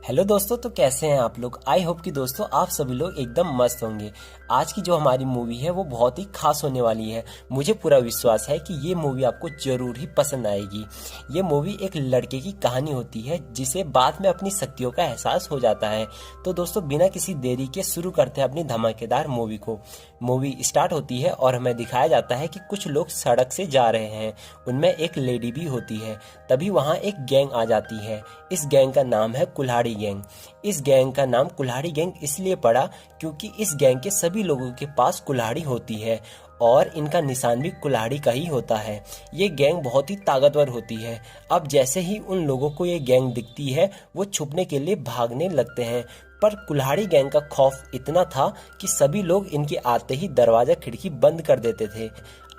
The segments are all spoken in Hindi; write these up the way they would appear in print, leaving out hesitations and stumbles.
हेलो दोस्तों, तो कैसे हैं आप लोग। आई होप कि दोस्तों आप सभी लोग एकदम मस्त होंगे। आज की जो हमारी मूवी है वो बहुत ही खास होने वाली है। मुझे पूरा विश्वास है कि ये मूवी आपको जरूर ही पसंद आएगी। ये मूवी एक लड़के की कहानी होती है जिसे बाद में अपनी शक्तियों का एहसास हो जाता है। तो दोस्तों बिना किसी देरी के शुरू करते हैं अपनी धमाकेदार मूवी को। मूवी स्टार्ट होती है और हमें दिखाया जाता है कि कुछ लोग सड़क से जा रहे हैं, उनमें एक लेडी भी होती है। तभी वहाँ एक गैंग आ जाती है। इस गैंग का नाम है कुल्हाड़ी गैंग। इस गैंग का नाम कुल्हाड़ी गैंग इसलिए पड़ा क्योंकि इस गैंग के सभी लोगों के पास कुल्हाड़ी होती है और इनका निशान भी कुल्हाड़ी का ही होता है। ये गैंग बहुत ही ताकतवर होती है। अब जैसे ही उन लोगों को ये गैंग दिखती है वो छुपने के लिए भागने लगते हैं, पर कुल्हाड़ी गैंग का खौफ इतना था कि सभी लोग इनके आते ही दरवाजा खिड़की बंद कर देते थे।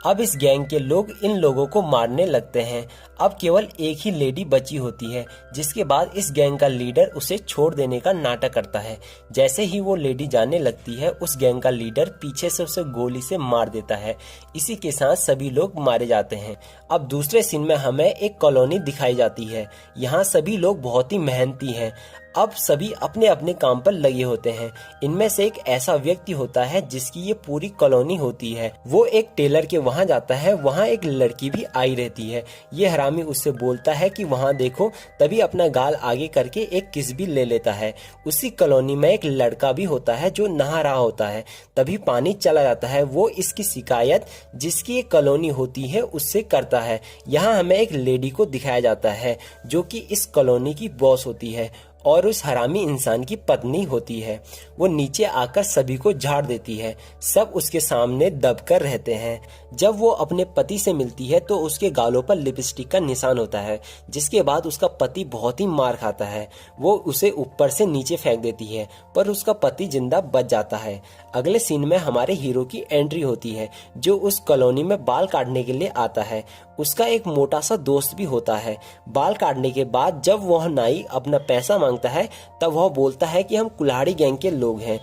अब इस गैंग के लोग इन लोगों को मारने लगते हैं। अब केवल एक ही लेडी बची होती है, जिसके बाद इस गैंग का लीडर उसे छोड़ देने का नाटक करता है। जैसे ही वो लेडी जाने लगती है उस गैंग का लीडर पीछे से उसे गोली से मार देता है। इसी के साथ सभी लोग मारे जाते हैं। अब दूसरे सीन में हमें एक कॉलोनी दिखाई जाती है। यहाँ सभी लोग बहुत ही मेहनती हैं। अब सभी अपने अपने काम पर लगे होते हैं। इनमें से एक ऐसा व्यक्ति होता है जिसकी ये पूरी कॉलोनी होती है। वो एक टेलर के वहाँ जाता है। वहाँ एक लड़की भी आई रहती है। ये हरामी उससे बोलता है कि वहाँ देखो, तभी अपना गाल आगे करके एक किस भी ले लेता है। उसी कॉलोनी में एक लड़का भी होता है जो नहा रहा होता है। तभी पानी चला जाता है। वो इसकी शिकायत जिसकी एक कॉलोनी होती है उससे करता है। यहाँ हमें एक लेडी को दिखाया जाता है जो कि इस कॉलोनी की बॉस होती है और उस हरामी इंसान की पत्नी होती है। वो नीचे आकर सभी को झाड़ देती है। सब उसके सामने दबकर रहते हैं। जब वो अपने पति से मिलती है तो उसके गालों पर लिपस्टिक का निशान होता है, जिसके बाद उसका पति बहुत ही मार खाता है। वो उसे ऊपर से नीचे फेंक देती है, पर उसका पति जिंदा बच जाता है। अगले सीन में हमारे हीरो की एंट्री होती है जो उस कॉलोनी में बाल काटने के लिए आता है। उसका एक मोटा सा दोस्त भी होता है। बाल काटने के बाद जब वह नाई अपना पैसा मांगता है तब वह बोलता है कि हम कुल्हाड़ी गैंग के लोग हैं।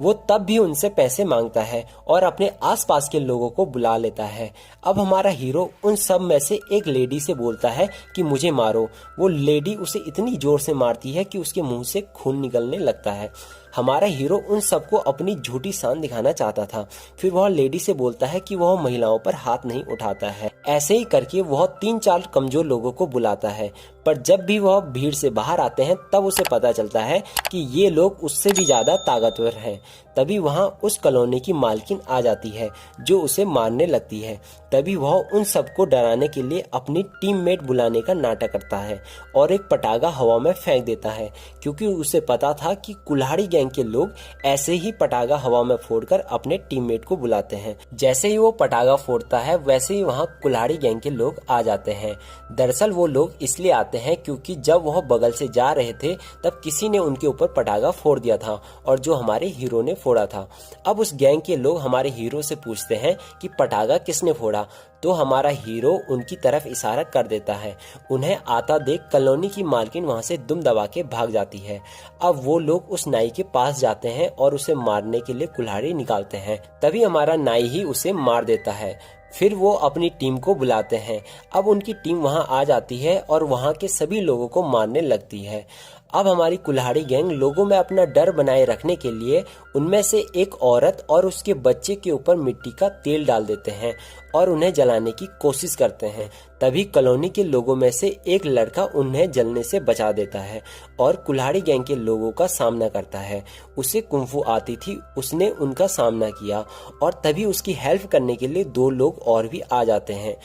वो तब भी उनसे पैसे मांगता है और अपने आसपास के लोगों को बुला लेता है। अब हमारा हीरो उन सब में से एक लेडी से बोलता है कि मुझे मारो। वो लेडी उसे इतनी जोर से मारती है कि उसके मुंह से खून निकलने लगता है। हमारा हीरो उन सबको अपनी झूठी शान दिखाना चाहता था। फिर वह लेडी से बोलता है कि वह महिलाओं पर हाथ नहीं उठाता है। ऐसे ही करके वह 3-4 कमजोर लोगों को बुलाता है, पर जब भी वह भीड़ से बाहर आते हैं तब उसे पता चलता है कि ये लोग उससे भी ज्यादा ताकतवर हैं। तभी वहाँ उस कॉलोनी की मालकिन आ जाती है जो उसे मारने लगती है। तभी वह उन सबको डराने के लिए अपनी टीममेट बुलाने का नाटक करता है और एक पटाखा हवा में फेंक देता है, क्योंकि उसे पता था कि कुल्हाड़ी गैंग के लोग ऐसे ही पटाखा हवा में फोड़कर अपने टीममेट को बुलाते हैं। जैसे ही वो पटाखा फोड़ता है वैसे ही वहाँ कुल्हाड़ी गैंग के लोग आ जाते हैं। दरअसल वो लोग इसलिए आते हैं क्योंकि जब वह बगल से जा रहे थे तब किसी ने उनके ऊपर पटाखा फोड़ दिया था और जो हमारे हीरो ने फोड़ा था। अब उस गैंग के लोग हमारे हीरो से पूछते हैं कि पटाखा किसने फोड़ा, तो हमारा हीरो उनकी तरफ इशारा कर देता है। उन्हें आता देख कॉलोनी की मालकिन वहां से दुम दबा के भाग जाती है। अब वो लोग उस नाई के पास जाते हैं और उसे मारने के लिए कुल्हाड़ी निकालते हैं। तभी हमारा नाई ही उसे मार देता है। फिर वो अपनी टीम को बुलाते हैं। अब उनकी टीम वहां आ जाती है और वहां के सभी लोगों को मारने लगती है। अब हमारी कुल्हाड़ी गैंग लोगों में अपना डर बनाए रखने के लिए उनमें से एक औरत और उसके बच्चे के ऊपर मिट्टी का तेल डाल देते हैं और उन्हें जलाने की कोशिश करते हैं। तभी कॉलोनी के लोगों में से एक लड़का उन्हें जलने से बचा देता है और कुल्हाड़ी गैंग के लोगों का सामना करता है। उसे कुंफू आती थी, उसने उनका सामना किया और तभी उसकी हेल्प करने के लिए 2 लोग और भी आ जाते हैं।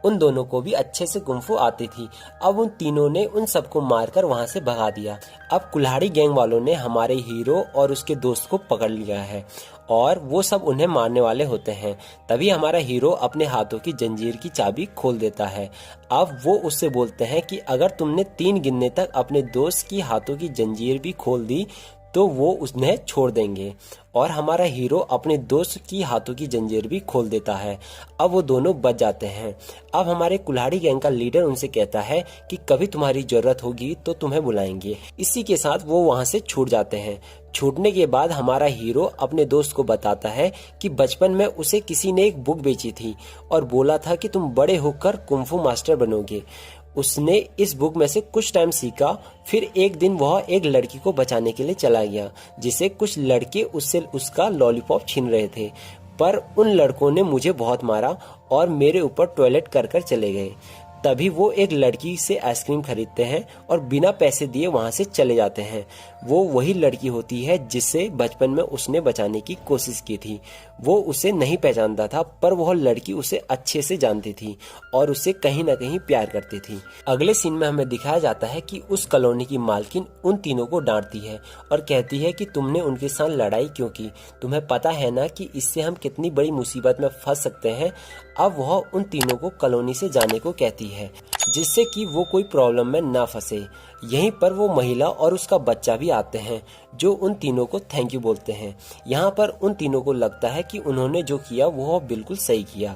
उन दोनों को भी अच्छे से कुंफू आती थी। अब उन तीनों ने उन सबको मारकर वहां से भगा दिया। अब कुल्हाड़ी गैंग वालों ने हमारे हीरो और उसके दोस्त को पकड़ लिया है और वो सब उन्हें मारने वाले होते हैं। तभी हमारा हीरो अपने हाथों की जंजीर की चाबी खोल देता है। अब वो उससे बोलते हैं कि अगर तुमने 3 गिनने तक अपने दोस्त की हाथों की जंजीर भी खोल दी तो वो उन्हें छोड़ देंगे। और हमारा हीरो अपने दोस्त की हाथों की जंजीर भी खोल देता है। अब वो दोनों बच जाते हैं। अब हमारे कुल्हाड़ी गैंग का लीडर उनसे कहता है कि कभी तुम्हारी जरूरत होगी तो तुम्हें बुलाएंगे। इसी के साथ वो वहां से छूट जाते हैं। छूटने के बाद हमारा हीरो अपने दोस्त को बताता है कि बचपन में उसे किसी ने एक बुक बेची थी और बोला था कि तुम बड़े होकर कुंफू मास्टर बनोगे। उसने इस बुक में से कुछ टाइम सीखा। फिर एक दिन वह एक लड़की को बचाने के लिए चला गया, जिसे कुछ लड़के उससे उसका लॉलीपॉप छीन रहे थे। पर उन लड़कों ने मुझे बहुत मारा और मेरे ऊपर टॉयलेट कर कर चले गए। तभी वो एक लड़की से आइसक्रीम खरीदते हैं और बिना पैसे दिए वहां से चले जाते हैं। वो वही लड़की होती है जिसे बचपन में उसने बचाने की कोशिश की थी। वो उसे नहीं पहचानता था, पर वह लड़की उसे अच्छे से जानती थी और उसे कहीं ना कहीं प्यार करती थी। अगले सीन में हमें दिखाया जाता है कि उस कॉलोनी की मालकिन उन तीनों को डांटती है और कहती है कि तुमने उनके साथ लड़ाई क्यों की, तुम्हें पता है ना कि इससे हम कितनी बड़ी मुसीबत में फंस सकते हैं। अब वह उन तीनों को कॉलोनी से जाने को कहती है, जिससे कि वो कोई प्रॉब्लम में ना फंसे। यहीं पर वो महिला और उसका बच्चा भी आते हैं, जो उन तीनों को थैंक यू बोलते हैं। यहाँ पर उन तीनों को लगता है कि उन्होंने जो किया वो बिल्कुल सही किया।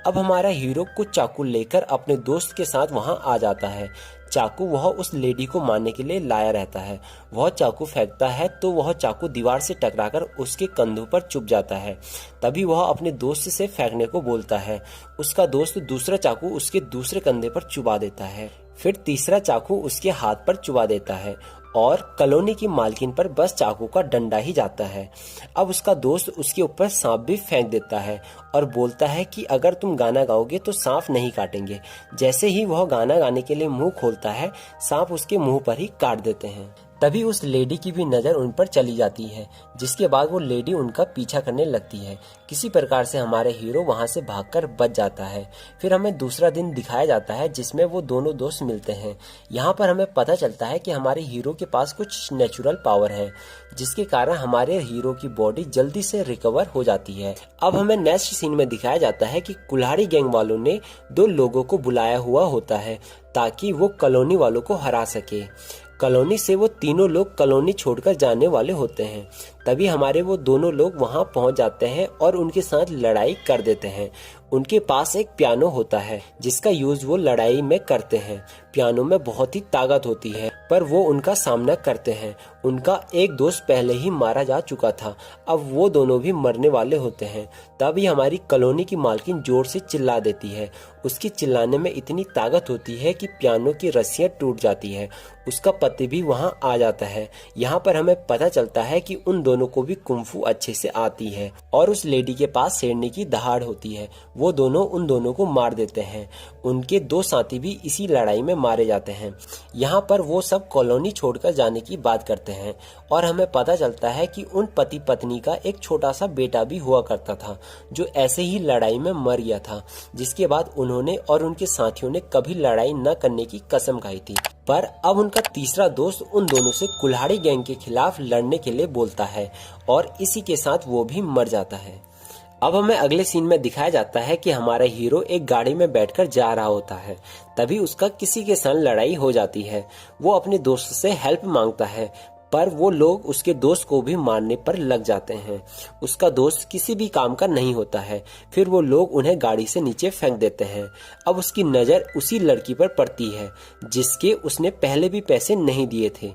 अब हमारा हीरो कुछ चाकू लेकर अपने दोस्त के साथ वहां आ जाता है। चाकू वह उस लेडी को मारने के लिए लाया रहता है। वह चाकू फेंकता है तो वह चाकू दीवार से टकराकर उसके कंधों पर चुभ जाता है। तभी वह अपने दोस्त से फेंकने को बोलता है। उसका दोस्त दूसरा चाकू उसके दूसरे कंधे पर चुभा देता है। फिर तीसरा चाकू उसके हाथ पर चुभा देता है और कॉलोनी की मालकिन पर बस चाकू का डंडा ही जाता है। अब उसका दोस्त उसके ऊपर सांप भी फेंक देता है और बोलता है कि अगर तुम गाना गाओगे तो सांप नहीं काटेंगे। जैसे ही वह गाना गाने के लिए मुंह खोलता है, सांप उसके मुंह पर ही काट देते हैं। तभी उस लेडी की भी नजर उन पर चली जाती है, जिसके बाद वो लेडी उनका पीछा करने लगती है। किसी प्रकार से हमारे हीरो वहां से भागकर बच जाता है। फिर हमें दूसरा दिन दिखाया जाता है जिसमें वो दोनों दोस्त मिलते हैं। यहाँ पर हमें पता चलता है कि हमारे हीरो के पास कुछ नेचुरल पावर है, जिसके कारण हमारे हीरो की बॉडी जल्दी से रिकवर हो जाती है। अब हमें नेक्स्ट सीन में दिखाया जाता है कि कुल्हाड़ी गैंग वालों ने 2 लोगों को बुलाया हुआ होता है ताकि वो कॉलोनी वालों को हरा सके। कॉलोनी से वो तीनों लोग कॉलोनी छोड़कर जाने वाले होते हैं। तभी हमारे वो दोनों लोग वहां पहुंच जाते हैं और उनके साथ लड़ाई कर देते हैं। उनके पास एक पियानो होता है जिसका यूज वो लड़ाई में करते हैं। पियानो में बहुत ही ताकत होती है, पर वो उनका सामना करते हैं। उनका एक दोस्त पहले ही मारा जा चुका था, अब वो दोनों भी मरने वाले होते हैं। तभी हमारी कॉलोनी की मालकिन जोर से चिल्ला देती है। उसकी चिल्लाने में इतनी ताकत होती है कि पियानो की रस्सियां टूट जाती है। उसका पति भी वहां आ जाता है। यहाँ पर हमें पता चलता है कि उन दोनों को भी कुंफू अच्छे से आती है और उस लेडी के पास शेरनी की दहाड़ होती है। वो दोनों उन दोनों को मार देते हैं। उनके 2 साथी भी इसी लड़ाई में मारे जाते हैं। यहाँ पर वो सब कॉलोनी छोड़कर जाने की बात करते हैं और हमें पता चलता है कि उन पति पत्नी का एक छोटा सा बेटा भी हुआ करता था, जो ऐसे ही लड़ाई में मर गया था। जिसके बाद उन्होंने और उनके साथियों ने कभी लड़ाई न करने की कसम खाई थी। पर अब उनका तीसरा दोस्त उन दोनों से कुल्हाड़ी गैंग के खिलाफ लड़ने के लिए बोलता है और इसी के साथ वो भी मर जाता है। अब हमें अगले सीन में दिखाया जाता है कि हमारा हीरो एक गाड़ी में बैठकर जा रहा होता है। तभी उसका किसी के साथ लड़ाई हो जाती है। वो अपने दोस्त से हेल्प मांगता है, पर वो लोग उसके दोस्त को भी मारने पर लग जाते हैं। उसका दोस्त किसी भी काम का नहीं होता है। फिर वो लोग उन्हें गाड़ी से नीचे फेंक देते हैं। अब उसकी नज़र उसी लड़की पर पड़ती है जिसके उसने पहले भी पैसे नहीं दिए थे।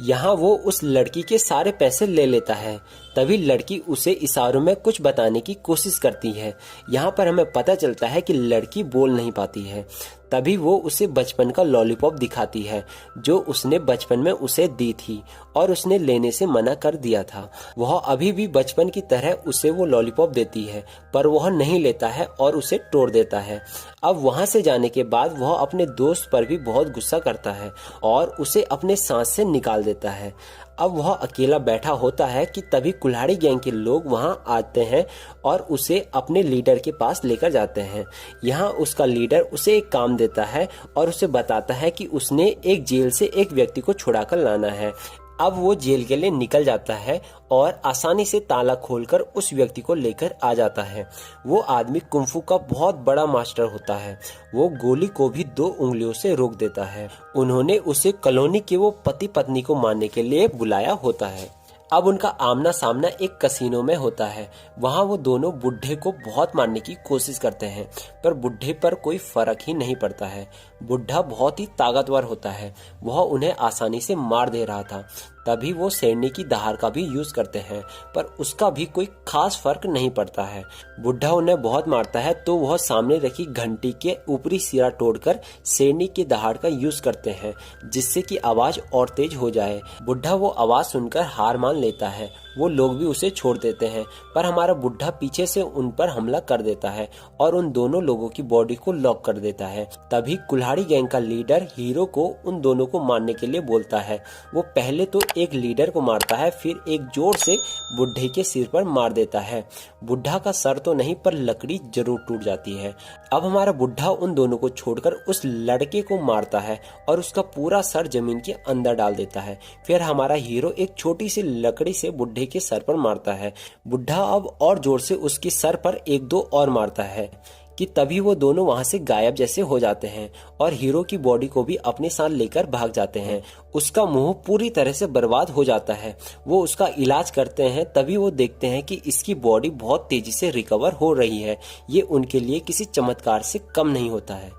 यहाँ वो उस लड़की के सारे पैसे ले लेता है। तभी लड़की उसे इशारों में कुछ बताने की कोशिश करती है। यहाँ पर हमें पता चलता है कि लड़की बोल नहीं पाती है। तभी वो उसे बचपन का लॉलीपॉप दिखाती है जो उसने बचपन में उसे दी थी और उसने लेने से मना कर दिया था। वह अभी भी बचपन की तरह उसे वो लॉलीपॉप देती है, पर वह नहीं लेता है और उसे तोड़ देता है। अब वहां से जाने के बाद वह अपने दोस्त पर भी बहुत गुस्सा करता है और उसे अपने सांस से निकाल देता है। अब वह अकेला बैठा होता है कि तभी कुल्हाड़ी गैंग के लोग वहां आते हैं और उसे अपने लीडर के पास लेकर जाते हैं। यहाँ उसका लीडर उसे एक काम देता है और उसे बताता है कि उसने एक जेल से एक व्यक्ति को छुड़ाकर लाना है। अब वो जेल के लिए निकल जाता है और आसानी से ताला खोलकर उस व्यक्ति को लेकर आ जाता है। वो आदमी कुंफू का बहुत बड़ा मास्टर होता है। वो गोली को भी 2 उंगलियों से रोक देता है। उन्होंने उसे कॉलोनी के वो पति पत्नी को मारने के लिए बुलाया होता है। अब उनका आमना सामना एक कसीनो में होता है। वहाँ वो दोनों बुढ़े को बहुत मारने की कोशिश करते हैं, पर बुढ़े पर कोई फर्क ही नहीं पड़ता है। बुढ़ा बहुत ही ताकतवर होता है, वह उन्हें आसानी से मार दे रहा था। तभी वो शेरनी की दहाड़ का भी यूज करते हैं, पर उसका भी कोई खास फर्क नहीं पड़ता है। बुढ़ा उन्हें बहुत मारता है तो वह सामने रखी घंटी के ऊपरी सिरा तोड़कर शेरनी की दहाड़ का यूज करते हैं, जिससे कि आवाज और तेज हो जाए। बुढ़ा वो आवाज सुनकर हार मान लेता है। वो लोग भी उसे छोड़ देते हैं, पर हमारा बुढ़ा पीछे से उन पर हमला कर देता है और उन दोनों लोगों की बॉडी को लॉक कर देता है। तभी कुल्हाड़ी गैंग का लीडर हीरो को उन दोनों को मारने के लिए बोलता है। वो पहले तो एक लीडर को मारता है, फिर एक जोर से बुढ़े के सिर पर मार देता है। बुढ़ा का सर तो नहीं, पर लकड़ी जरूर टूट जाती है। अब हमारा बुढ़ा उन दोनों को छोड़कर उस लड़के को मारता है और उसका पूरा सर जमीन के अंदर डाल देता है। फिर हमारा हीरो एक छोटी सी लकड़ी से बुढ़े के सर पर मारता है। बुढ़ा अब और जोर से उसके सर पर एक दो और मारता है कि तभी वो दोनों वहां से गायब जैसे हो जाते हैं और हीरो की बॉडी को भी अपने साथ लेकर भाग जाते हैं। उसका मुंह पूरी तरह से बर्बाद हो जाता है। वो उसका इलाज करते हैं, तभी वो देखते हैं कि इसकी बॉडी बहुत तेजी से रिकवर हो रही है। ये उनके लिए किसी चमत्कार से कम नहीं होता है।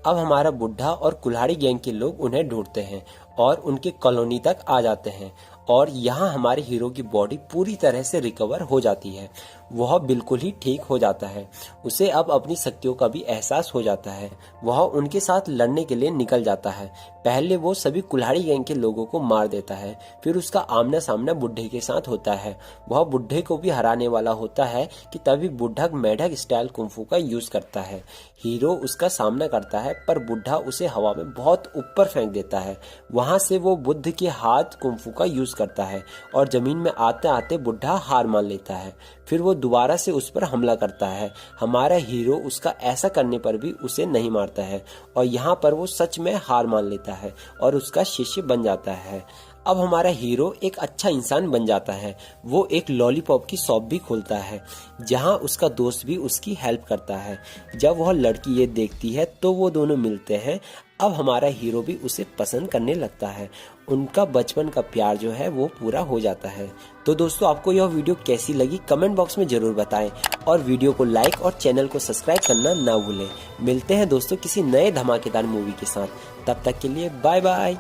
अब हमारा बुढ़ा और कुल्हाड़ी गैंग के लोग उन्हें ढूंढते हैं और उनके कॉलोनी तक आ जाते हैं और यहाँ हमारे हीरो की बॉडी पूरी तरह से रिकवर हो जाती है। वह बिल्कुल ही ठीक हो जाता है। उसे अब अपनी शक्तियों का भी एहसास हो जाता है। वह उनके साथ लड़ने के लिए निकल जाता है। पहले वो सभी कुल्हाड़ी गैंग के लोगों को मार देता है, फिर उसका आमना सामना बुढ़े के साथ होता है। वह बुढ़े को भी हराने वाला होता है कि तभी बुढ़ा मेढक स्टाइल कुंफू का यूज करता है। हीरो उसका सामना करता है, पर बुढ़ा उसे हवा में बहुत ऊपर फेंक देता है। वहां से वो बुद्ध के हाथ कुंफू का यूज करता है और जमीन में आते आते बुढ़ा हार मान लेता है। फिर वो दोबारा से उस पर हमला करता है। हमारा हीरो उसका ऐसा करने पर भी उसे नहीं मारता है और यहाँ पर वो सच में हार मान लेता है और उसका शिष्य बन जाता है। अब हमारा हीरो एक अच्छा इंसान बन जाता है। वो एक लॉलीपॉप की शॉप भी खोलता है, जहाँ उसका दोस्त भी उसकी हेल्प करता है। जब वह लड़की ये देखती है तो वो दोनों मिलते हैं। अब हमारा हीरो भी उसे पसंद करने लगता है। उनका बचपन का प्यार जो है वो पूरा हो जाता है। तो दोस्तों, आपको यह वीडियो कैसी लगी कमेंट बॉक्स में जरूर बताएं और वीडियो को लाइक और चैनल को सब्सक्राइब करना ना भूलें। मिलते हैं दोस्तों किसी नए धमाकेदार मूवी के साथ। तब तक के लिए बाय बाय।